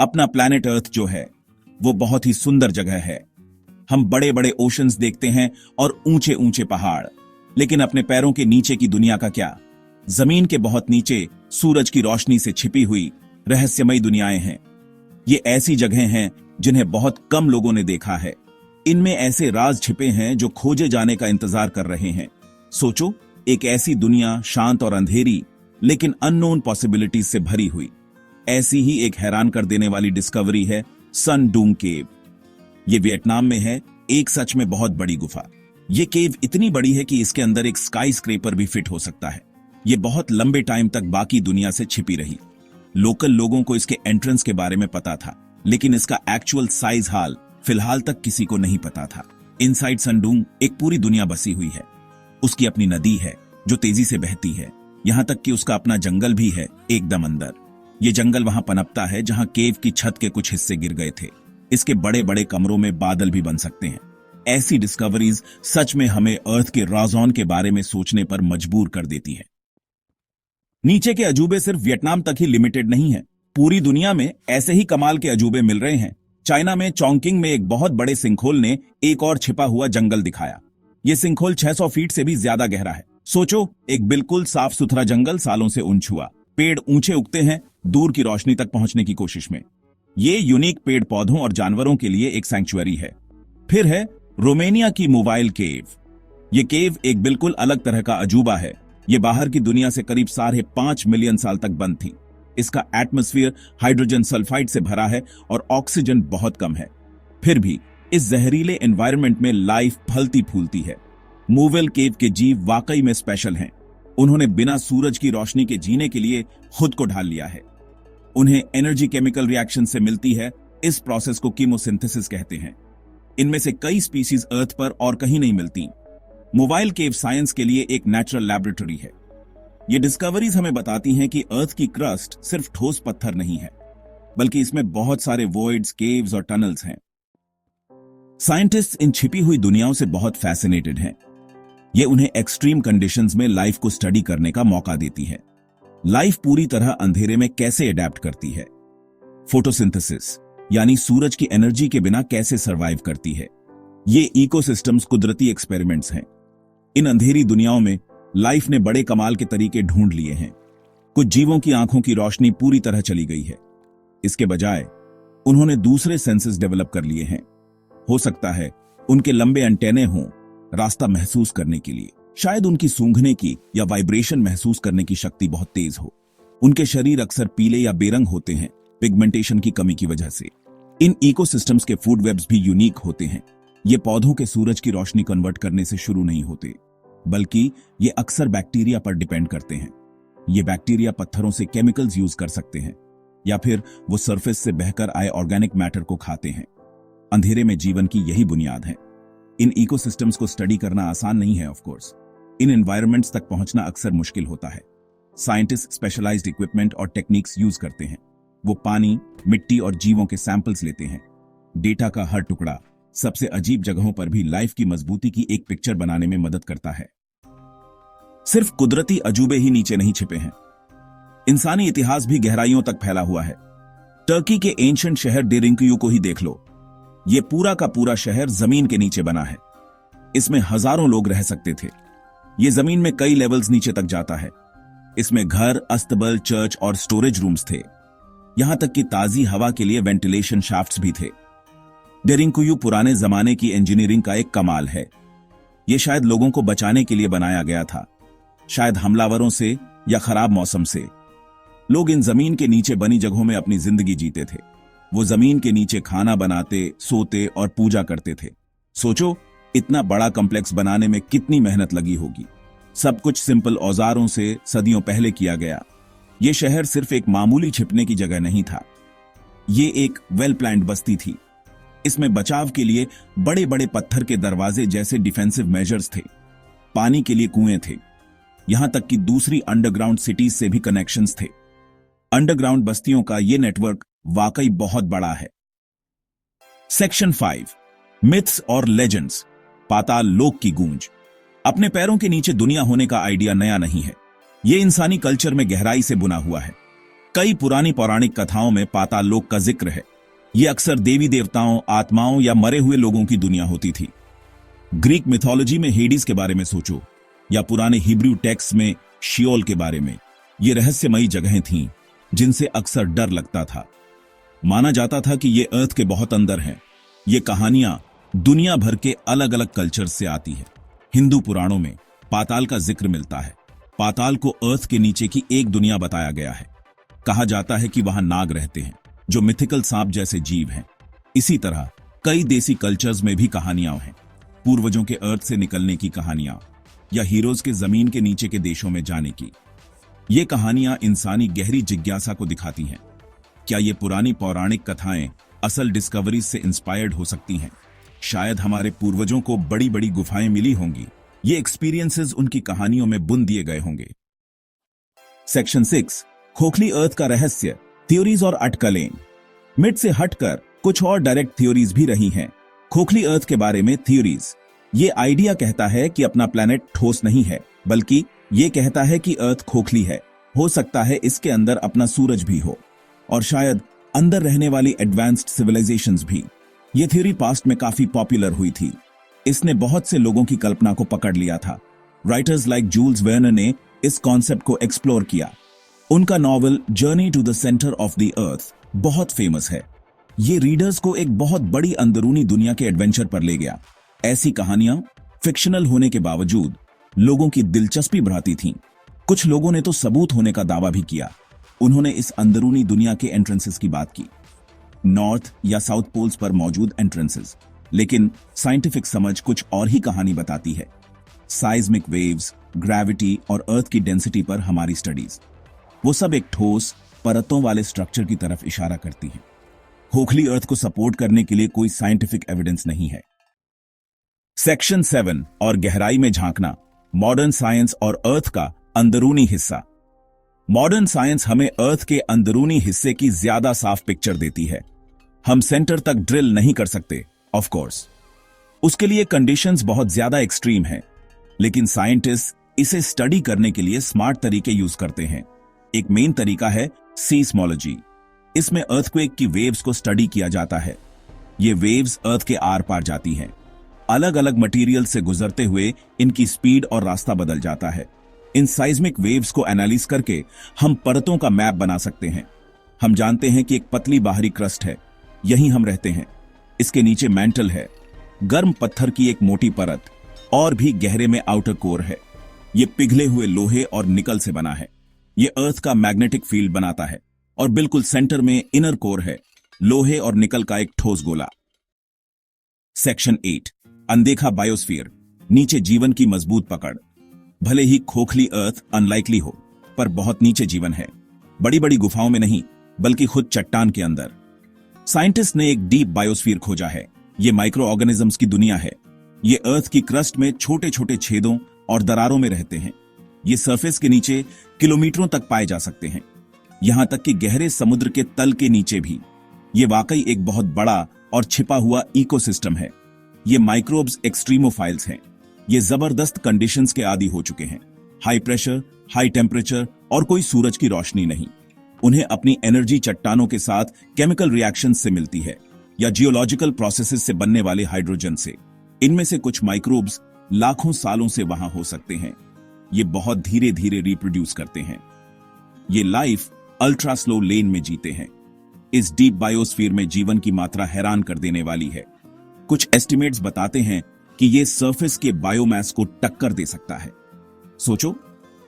अपना planet earth जो है वो बहुत ही सुंदर जगह है। हम बड़े बड़े ओशंस देखते हैं और ऊंचे ऊंचे पहाड़, लेकिन अपने पैरों के नीचे की दुनिया का क्या? जमीन के बहुत नीचे सूरज की रोशनी से छिपी हुई रहस्यमयी दुनियाएं हैं। ये ऐसी जगहें हैं जिन्हें बहुत कम लोगों ने देखा है। इनमें ऐसे राज छिपे हैं जो खोजे जाने का इंतजार कर रहे हैं। सोचो, एक ऐसी दुनिया शांत और अंधेरी लेकिन अननोन पॉसिबिलिटीज से भरी हुई। ऐसी ही एक हैरान कर देने वाली डिस्कवरी है सन डूंग केव। ये वियतनाम में है, एक सच में बहुत बड़ी गुफा। ये केव इतनी बड़ी है कि इसके अंदर एक स्काई स्क्रेपर भी फिट हो सकता है। ये बहुत लंबे टाइम तक बाकी दुनिया से छिपी रही। लोकल लोगों को इसके एंट्रेंस के बारे में पता था, लेकिन इसका एक्चुअल साइज हाल फिलहाल तक किसी को नहीं पता था। इनसाइड संडूंग एक पूरी दुनिया बसी हुई है। उसकी अपनी नदी है जो तेजी से बहती है, यहां तक कि उसका अपना जंगल भी है एकदम अंदर। ये जंगल वहां पनपता है जहां केव की छत के कुछ हिस्से गिर गए थे। इसके बड़े बड़े कमरों में बादल भी बन सकते हैं। ऐसी डिस्कवरीज सच में हमें अर्थ के राज़ोन के बारे में सोचने पर मजबूर कर देती है। नीचे के अजूबे सिर्फ वियतनाम तक ही लिमिटेड नहीं है, पूरी दुनिया में ऐसे ही कमाल के अजूबे मिल रहे हैं। चाइना में चोंगकिंग में एक बहुत बड़े सिंखोल ने एक और छिपा हुआ जंगल दिखाया। यह सिंखोल 600 फीट से भी ज्यादा गहरा है। सोचो, एक बिल्कुल साफ सुथरा जंगल सालों से उंच हुआ। पेड़ ऊंचे उगते हैं दूर की रोशनी तक पहुंचने की कोशिश में। ये यूनिक पेड़ पौधों और जानवरों के लिए एक सैंक्चुअरी है। फिर है रोमेनिया की मोबाइल केव। ये केव एक बिल्कुल अलग तरह का अजूबा है। ये बाहर की दुनिया से करीब 5.5 मिलियन साल तक बंद थी। इसका एटमॉस्फेयर हाइड्रोजन सल्फाइड से भरा है और ऑक्सीजन बहुत कम है। फिर भी इस जहरीले एनवायरनमेंट में लाइफ फलती फूलती है। मोवेल केव के जीव वाकई में स्पेशल हैं। उन्होंने बिना सूरज की रोशनी के जीने के लिए खुद को ढाल लिया है। उन्हें एनर्जी केमिकल रिएक्शन से मिलती है। इस प्रोसेस को कीमोसिंथेसिस कहते हैं। इनमें से कई स्पीसीज अर्थ पर और कहीं नहीं मिलती। मोबाइल केव साइंस के लिए एक नेचुरल लैबोरेटरी है। ये डिस्कवरीज हमें बताती हैं कि अर्थ की क्रस्ट सिर्फ ठोस पत्थर नहीं है, बल्कि इसमें बहुत सारे वॉइड्स, केव्स और टनल्स हैं। साइंटिस्ट इन छिपी हुई दुनियाओं से बहुत फैसिनेटेड हैं। ये उन्हें एक्सट्रीम कंडीशंस में लाइफ को स्टडी करने का मौका देती है। लाइफ पूरी तरह अंधेरे में कैसे अडेप्ट करती है, फोटोसिंथेसिस यानी सूरज की एनर्जी के बिना कैसे सरवाइव करती है। ये इकोसिस्टम्स कुदरती एक्सपेरिमेंट्स हैं। इन अंधेरी दुनियाओं में लाइफ ने बड़े कमाल के तरीके ढूंढ लिए हैं। कुछ जीवों की आंखों की रोशनी पूरी तरह चली गई है। इसके बजाय उन्होंने दूसरे सेंसेस डेवलप कर लिए हैं। हो सकता है उनके लंबे एंटेने हों रास्ता महसूस करने के लिए। शायद उनकी सूंघने की या वाइब्रेशन महसूस करने की शक्ति बहुत तेज हो। उनके शरीर अक्सर पीले या बेरंग होते हैं पिगमेंटेशन की कमी की वजह से। इन इकोसिस्टम्स के फूड वेब्स भी यूनिक होते हैं। ये पौधों के सूरज की रोशनी कन्वर्ट करने से शुरू नहीं होते, बल्कि ये अक्सर बैक्टीरिया पर डिपेंड करते हैं। ये बैक्टीरिया पत्थरों से केमिकल्स यूज कर सकते हैं या फिर वो सरफेस से बहकर आए ऑर्गेनिक मैटर को खाते हैं। अंधेरे में जीवन की यही बुनियाद है। इन इकोसिस्टम्स को स्टडी करना आसान नहीं है ऑफ कोर्स। इन एनवायरनमेंट्स तक पहुंचना अक्सर मुश्किल होता है। साइंटिस्ट स्पेशलाइज्ड इक्विपमेंट और टेक्निक्स यूज करते हैं। वो पानी, मिट्टी और जीवों के सैंपल्स लेते हैं। डेटा का हर टुकड़ा सबसे अजीब जगहों पर भी लाइफ की मजबूती की एक पिक्चर बनाने में मदद करता है। सिर्फ कुदरती अजूबे ही नीचे नहीं छिपे हैं, इंसानी इतिहास भी गहराइयों तक फैला हुआ है। टर्की के एंशिएंट शहर डेरिंकुयू को ही देख लो। यह पूरा का पूरा शहर जमीन के नीचे बना है। इसमें हजारों लोग रह सकते थे। यह जमीन में कई लेवल्स नीचे तक जाता है। इसमें घर, अस्तबल, चर्च और स्टोरेज रूम्स थे। यहां तक कि ताजी हवा के लिए वेंटिलेशन शाफ्ट्स भी थे। डेरिंकुयू पुराने जमाने की इंजीनियरिंग का एक कमाल है। यह शायद लोगों को बचाने के लिए बनाया गया था, शायद हमलावरों से या खराब मौसम से। लोग इन जमीन के नीचे बनी जगहों में अपनी जिंदगी जीते थे। वो जमीन के नीचे खाना बनाते, सोते और पूजा करते थे। सोचो, इतना बड़ा कॉम्प्लेक्स बनाने में कितनी मेहनत लगी होगी। सब कुछ सिंपल औजारों से सदियों पहले किया गया। यह शहर सिर्फ एक मामूली छिपने की जगह नहीं था, ये एक वेल प्लान्ड बस्ती थी। इसमें बचाव के लिए बड़े बड़े पत्थर के दरवाजे जैसे डिफेंसिव मेजर्स थे। पानी के लिए कुएं थे। यहां तक कि दूसरी अंडरग्राउंड सिटीज से भी कनेक्शंस थे। अंडरग्राउंड बस्तियों का यह नेटवर्क वाकई बहुत बड़ा है। सेक्शन 5, मिथ्स और लेजेंड्स, पाताल लोक की गूंज। अपने पैरों के नीचे दुनिया होने का आइडिया नया नहीं है। यह इंसानी कल्चर में गहराई से बुना हुआ है। कई पुरानी पौराणिक कथाओं में पाताल लोक का जिक्र है। ये अक्सर देवी देवताओं, आत्माओं या मरे हुए लोगों की दुनिया होती थी। ग्रीक मिथोलॉजी में हेडिस के बारे में सोचो, या पुराने हिब्रू टेक्स्ट में शियोल के बारे में। ये रहस्यमयी जगहें थीं जिनसे अक्सर डर लगता था। माना जाता था कि ये अर्थ के बहुत अंदर हैं। ये कहानियां दुनिया भर के अलग अलग कल्चर से आती हैं। हिंदू पुराणों में पाताल का जिक्र मिलता है। पाताल को अर्थ के नीचे की एक दुनिया बताया गया है। कहा जाता है कि वहां नाग रहते हैं, जो मिथिकल सांप जैसे जीव हैं। इसी तरह कई देसी कल्चर्स में भी कहानियां हैं, पूर्वजों के अर्थ से निकलने की कहानियां, या हीरोज के जमीन के नीचे के देशों में जाने की। ये कहानियां इंसानी गहरी जिज्ञासा को दिखाती हैं। क्या ये पुरानी पौराणिक कथाएं असल डिस्कवरीज से इंस्पायर्ड हो सकती हैं? शायद हमारे पूर्वजों को बड़ी बड़ी गुफाएं मिली होंगी। ये एक्सपीरियंसेस उनकी कहानियों में बुन दिए गए होंगे। सेक्शन 6, खोखली अर्थ का रहस्य, थ्योरीज और अटकलें। मिथ से हटकर कुछ और डायरेक्ट थ्योरीज भी रही हैं। खोखली अर्थ के बारे में थ्योरीज। ये आइडिया कहता है कि अपना प्लेनेट ठोस नहीं है, बल्कि ये कहता है कि अर्थ खोखली है। हो सकता है इसके अंदर अपना सूरज भी हो, और शायद अंदर रहने वाली एडवांस्ड सिविलाइजेशंस भी। ये थ्योरी पास्ट में काफी पॉपुलर हुई थी। इसने बहुत से लोगों की कल्पना को पकड़ लिया था। राइटर्स लाइक जूल्स वर्न ने इस कॉन्सेप्ट को एक्सप्लोर किया। उनका novel journey to the centre of the earth बहुत फेमस है। ये रीडर्स को एक बहुत बड़ी अंदरूनी दुनिया के एडवेंचर पर ले गया। ऐसी कहानियां फिक्शनल होने के बावजूद लोगों की दिलचस्पी बढ़ाती थीं। कुछ लोगों ने तो सबूत होने का दावा भी किया। उन्होंने इस अंदरूनी दुनिया के एंट्रेंसेस की बात की, नॉर्थ या साउथ पोल्स पर मौजूद एंट्रेंसेस। लेकिन साइंटिफिक समझ कुछ और ही कहानी बताती है। साइज्मिक वेव्स, ग्रेविटी और अर्थ की डेंसिटी पर हमारी स्टडीज, वो सब एक ठोस परतों वाले स्ट्रक्चर की तरफ इशारा करती हैं। खोखली अर्थ को सपोर्ट करने के लिए कोई साइंटिफिक एविडेंस नहीं है। सेक्शन 7, और गहराई में झांकना, मॉडर्न साइंस और अर्थ का अंदरूनी हिस्सा। मॉडर्न साइंस हमें अर्थ के अंदरूनी हिस्से की ज्यादा साफ पिक्चर देती है। हम सेंटर तक ड्रिल नहीं कर सकते, ऑफ कोर्स। उसके लिए कंडीशंस बहुत ज्यादा एक्सट्रीम हैं, लेकिन साइंटिस्ट इसे स्टडी करने के लिए स्मार्ट तरीके यूज करते हैं। एक मेन तरीका है सीस्मोलॉजी। इसमें अर्थक्वेक की वेव्स को स्टडी किया जाता है। ये वेव्स अर्थ के आर पार जाती हैं। अलग अलग मटेरियल से गुजरते हुए इनकी स्पीड और रास्ता बदल जाता है। इन साइज्मिक वेव्स को एनालाइज करके हम परतों का मैप बना सकते हैं। हम जानते हैं कि एक पतली बाहरी क्रस्ट है, यहीं हम रहते हैं। इसके नीचे मैंटल है, गर्म पत्थर की एक मोटी परत, और भी गहरे में आउटर कोर है। ये पिघले हुए लोहे और निकल से बना है। ये अर्थ का मैग्नेटिक फील्ड बनाता है, और बिल्कुल सेंटर में इनर कोर है, लोहे और निकल का एक ठोस गोला। सेक्शन 8, अनदेखा बायोस्फीयर, नीचे जीवन की मजबूत पकड़। भले ही खोखली अर्थ अनलाइकली हो, पर बहुत नीचे जीवन है। बड़ी बड़ी गुफाओं में नहीं, बल्कि खुद चट्टान के अंदर। साइंटिस्ट ने एक डीप बायोस्फीयर खोजा है। ये माइक्रो ऑर्गेनिजम्स की दुनिया है। ये अर्थ की क्रस्ट में छोटे छोटे छेदों और दरारों में रहते हैं। ये सरफेस के नीचे किलोमीटरों तक पाए जा सकते हैं, यहां तक कि गहरे समुद्र के तल के नीचे भी। ये वाकई एक बहुत बड़ा और छिपा हुआ इकोसिस्टम है। ये माइक्रोब्स एक्सट्रीमोफाइल्स हैं। ये जबरदस्त कंडीशंस के आदी हो चुके हैं। हाई प्रेशर, हाई टेम्परेचर और कोई सूरज की रोशनी नहीं। उन्हें अपनी एनर्जी चट्टानों के साथ केमिकल रिएक्शंस से मिलती है, या जियोलॉजिकल प्रोसेसेस से बनने वाले हाइड्रोजन से। इनमें से कुछ माइक्रोब्स लाखों सालों से वहां हो सकते हैं। ये बहुत धीरे धीरे रिप्रोड्यूस करते हैं। ये लाइफ अल्ट्रा स्लो लेन में जीते हैं। इस डीप बायोस्फीयर में जीवन की मात्रा हैरान कर देने वाली है। कुछ एस्टिमेट्स बताते हैं कि ये सरफेस के बायोमास को टक्कर दे सकता है। सोचो,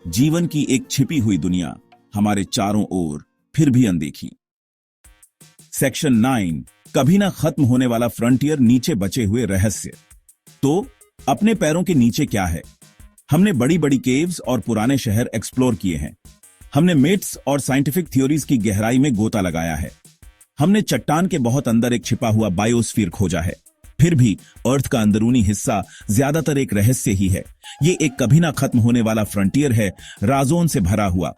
जीवन की एक छिपी हुई दुनिया हमारे चारों ओर, फिर भी अनदेखी। सेक्शन 9, कभी ना खत्म होने वाला फ्रंटियर, नीचे बचे हुए रहस्य। तो अपने पैरों के नीचे क्या है? हमने बड़ी बड़ी केव्स और पुराने शहर एक्सप्लोर किए हैं। हमने मिथ्स और साइंटिफिक थ्योरीज की गहराई में गोता लगाया है। हमने चट्टान के बहुत अंदर एक छिपा हुआ बायोस्फीयर खोजा है। फिर भी अर्थ का अंदरूनी हिस्सा ज्यादातर एक रहस्य ही है। ये एक कभी ना खत्म होने वाला फ्रंटियर है, राजों से भरा हुआ।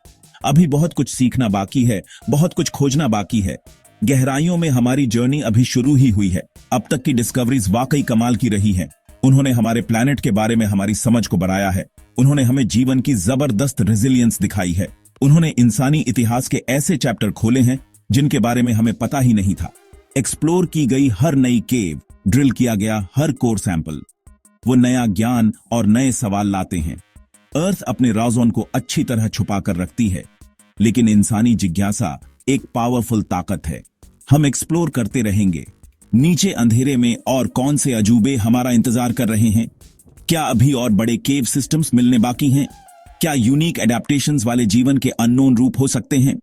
अभी बहुत कुछ सीखना बाकी है, बहुत कुछ खोजना बाकी है। गहराइयों में हमारी जर्नी अभी शुरू ही हुई है। अब तक की डिस्कवरीज वाकई कमाल की रही हैं। उन्होंने हमारे प्लैनेट के बारे में हमारी समझ को बढ़ाया है। उन्होंने हमें जीवन की जबरदस्त रेजिलियंस दिखाई है। उन्होंने इंसानी इतिहास के ऐसे चैप्टर खोले हैं जिनके बारे में हमें पता ही नहीं था। एक्सप्लोर की गई हर नई केव, ड्रिल किया गया हर कोर सैंपल, वो नया ज्ञान और नए सवाल लाते हैं। अर्थ अपने राज़ों को अच्छी तरह छुपा कर रखती है, लेकिन इंसानी जिज्ञासा एक पावरफुल ताकत है। हम एक्सप्लोर करते रहेंगे। नीचे अंधेरे में और कौन से अजूबे हमारा इंतजार कर रहे हैं? क्या अभी और बड़े केव सिस्टम्स मिलने बाकी हैं? क्या यूनिक एडेप्टेशंस वाले जीवन के अननोन रूप हो सकते हैं?